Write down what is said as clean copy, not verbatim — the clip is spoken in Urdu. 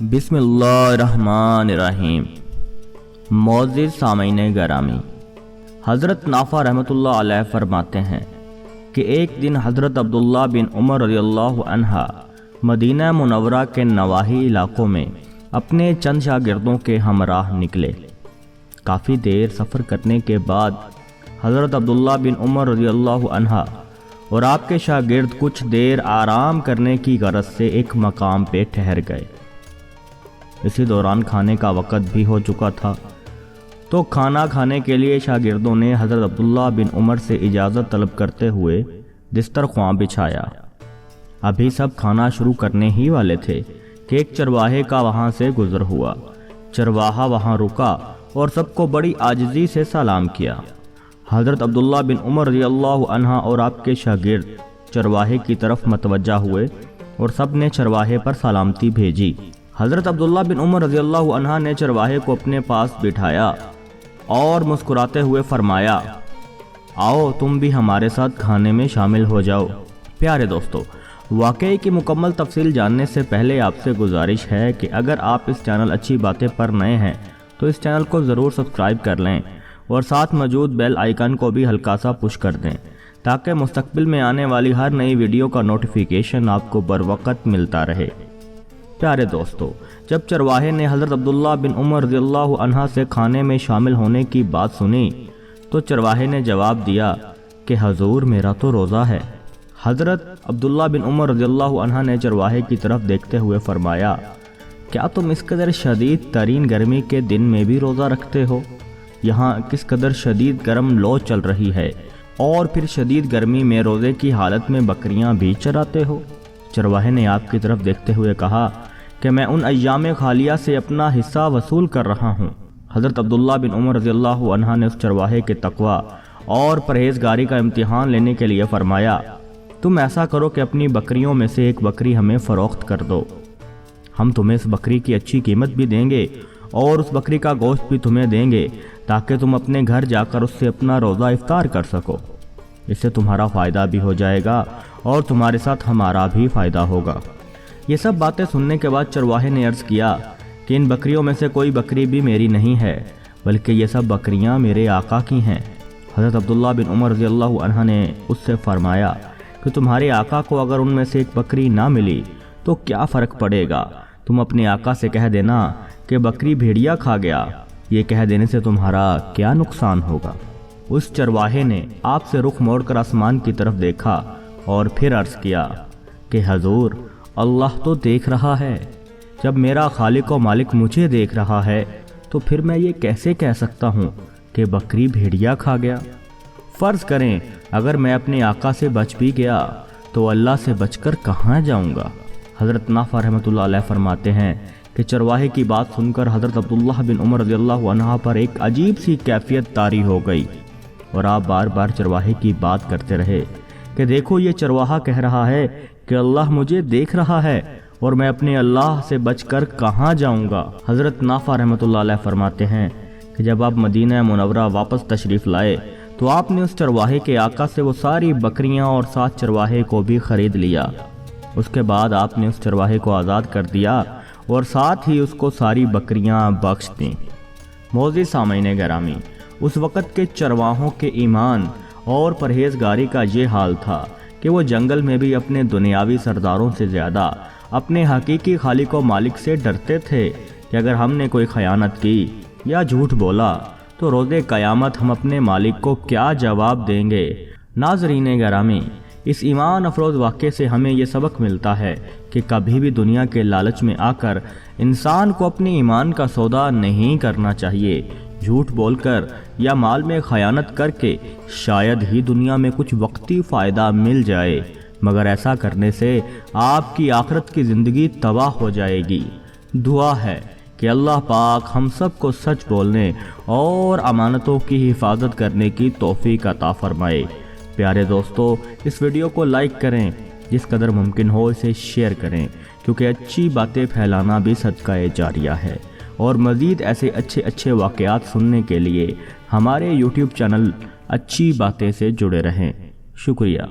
بسم اللہ الرحمن الرحیم۔ معزز سامعین گرامی، حضرت نافع رحمۃ اللہ علیہ فرماتے ہیں کہ ایک دن حضرت عبداللہ بن عمر رضی اللہ عنہ مدینہ منورہ کے نواحی علاقوں میں اپنے چند شاگردوں کے ہمراہ نکلے۔ کافی دیر سفر کرنے کے بعد حضرت عبداللہ بن عمر رضی اللہ عنہ اور آپ کے شاگرد کچھ دیر آرام کرنے کی غرض سے ایک مقام پہ ٹھہر گئے۔ اسی دوران کھانے کا وقت بھی ہو چکا تھا، تو کھانا کھانے کے لیے شاگردوں نے حضرت عبداللہ بن عمر سے اجازت طلب کرتے ہوئے دسترخواں بچھایا۔ ابھی سب کھانا شروع کرنے ہی والے تھے کہ ایک چرواہے کا وہاں سے گزر ہوا۔ چرواہا وہاں رکا اور سب کو بڑی عاجزی سے سلام کیا۔ حضرت عبداللہ بن عمر رضی اللہ عنہ اور آپ کے شاگرد چرواہے کی طرف متوجہ ہوئے اور سب نے چرواہے پر سلامتی بھیجی۔ حضرت عبداللہ بن عمر رضی اللہ عنہ نے چرواہے کو اپنے پاس بٹھایا اور مسکراتے ہوئے فرمایا، آؤ تم بھی ہمارے ساتھ کھانے میں شامل ہو جاؤ۔ پیارے دوستو، واقعے کی مکمل تفصیل جاننے سے پہلے آپ سے گزارش ہے کہ اگر آپ اس چینل اچھی باتیں پر نئے ہیں تو اس چینل کو ضرور سبسکرائب کر لیں اور ساتھ موجود بیل آئیکن کو بھی ہلکا سا پش کر دیں تاکہ مستقبل میں آنے والی ہر نئی ویڈیو کا نوٹیفیکیشن آپ کو بروقت ملتا رہے۔ پیارے دوستو، جب چرواہے نے حضرت عبداللہ بن عمر رضی اللہ عنہ سے کھانے میں شامل ہونے کی بات سنی تو چرواہے نے جواب دیا کہ حضور میرا تو روزہ ہے۔ حضرت عبداللہ بن عمر رضی اللہ عنہ نے چرواہے کی طرف دیکھتے ہوئے فرمایا، کیا تم اس قدر شدید ترین گرمی کے دن میں بھی روزہ رکھتے ہو؟ یہاں کس قدر شدید گرم لو چل رہی ہے اور پھر شدید گرمی میں روزے کی حالت میں بکریاں بھی چراتے ہو؟ چرواہے نے آپ کی طرف دیکھتے ہوئے کہا کہ میں ان ایام خالیہ سے اپنا حصہ وصول کر رہا ہوں۔ حضرت عبداللہ بن عمر رضی اللہ عنہ نے اس چرواہے کے تقوی اور پرہیزگاری کا امتحان لینے کے لیے فرمایا، تم ایسا کرو کہ اپنی بکریوں میں سے ایک بکری ہمیں فروخت کر دو، ہم تمہیں اس بکری کی اچھی قیمت بھی دیں گے اور اس بکری کا گوشت بھی تمہیں دیں گے تاکہ تم اپنے گھر جا کر اس سے اپنا روزہ افطار کر سکو۔ اس سے تمہارا فائدہ بھی ہو جائے گا اور تمہارے ساتھ ہمارا بھی فائدہ ہوگا۔ یہ سب باتیں سننے کے بعد چرواہے نے عرض کیا کہ ان بکریوں میں سے کوئی بکری بھی میری نہیں ہے، بلکہ یہ سب بکریاں میرے آقا کی ہیں۔ حضرت عبداللہ بن عمر رضی اللہ عنہ نے اس سے فرمایا کہ تمہارے آقا کو اگر ان میں سے ایک بکری نہ ملی تو کیا فرق پڑے گا، تم اپنے آقا سے کہہ دینا کہ بکری بھیڑیا کھا گیا، یہ کہہ دینے سے تمہارا کیا نقصان ہوگا۔ اس چرواہے نے آپ سے رخ موڑ کر آسمان کی طرف دیکھا اور پھر عرض کیا کہ حضور اللہ تو دیکھ رہا ہے، جب میرا خالق و مالک مجھے دیکھ رہا ہے تو پھر میں یہ کیسے کہہ سکتا ہوں کہ بکری بھیڑیا کھا گیا؟ فرض کریں اگر میں اپنے آقا سے بچ بھی گیا تو اللہ سے بچ کر کہاں جاؤں گا؟ حضرت نافع رحمۃ اللہ علیہ فرماتے ہیں کہ چرواہے کی بات سن کر حضرت عبداللہ بن عمر رضی اللہ عنہ پر ایک عجیب سی کیفیت طاری ہو گئی اور آپ بار بار چرواہے کی بات کرتے رہے کہ دیکھو یہ چرواہا کہہ رہا ہے کہ اللہ مجھے دیکھ رہا ہے اور میں اپنے اللہ سے بچ کر کہاں جاؤں گا۔ حضرت نافع رحمۃ اللہ علیہ فرماتے ہیں کہ جب آپ مدینہ منورہ واپس تشریف لائے تو آپ نے اس چرواہے کے آقا سے وہ ساری بکریاں اور 7 چرواہے کو بھی خرید لیا۔ اس کے بعد آپ نے اس چرواہے کو آزاد کر دیا اور ساتھ ہی اس کو ساری بکریاں بخش دیں۔ معزز سامعین گرامی، اس وقت کے چرواہوں کے ایمان اور پرہیزگاری کا یہ حال تھا کہ وہ جنگل میں بھی اپنے دنیاوی سرداروں سے زیادہ اپنے حقیقی خالق و مالک سے ڈرتے تھے کہ اگر ہم نے کوئی خیانت کی یا جھوٹ بولا تو روز قیامت ہم اپنے مالک کو کیا جواب دیں گے۔ ناظرین گرامی، اس ایمان افروز واقعے سے ہمیں یہ سبق ملتا ہے کہ کبھی بھی دنیا کے لالچ میں آ کر انسان کو اپنے ایمان کا سودا نہیں کرنا چاہیے۔ جھوٹ بول کر یا مال میں خیانت کر کے شاید ہی دنیا میں کچھ وقتی فائدہ مل جائے، مگر ایسا کرنے سے آپ کی آخرت کی زندگی تباہ ہو جائے گی۔ دعا ہے کہ اللہ پاک ہم سب کو سچ بولنے اور امانتوں کی حفاظت کرنے کی توفیق عطا فرمائے۔ پیارے دوستو، اس ویڈیو کو لائک کریں، جس قدر ممکن ہو اسے شیئر کریں، کیونکہ اچھی باتیں پھیلانا بھی صدقہ جاریہ ہے، اور مزید ایسے اچھے واقعات سننے کے لیے ہمارے YouTube چینل اچھی باتیں سے جڑے رہیں۔ شکریہ۔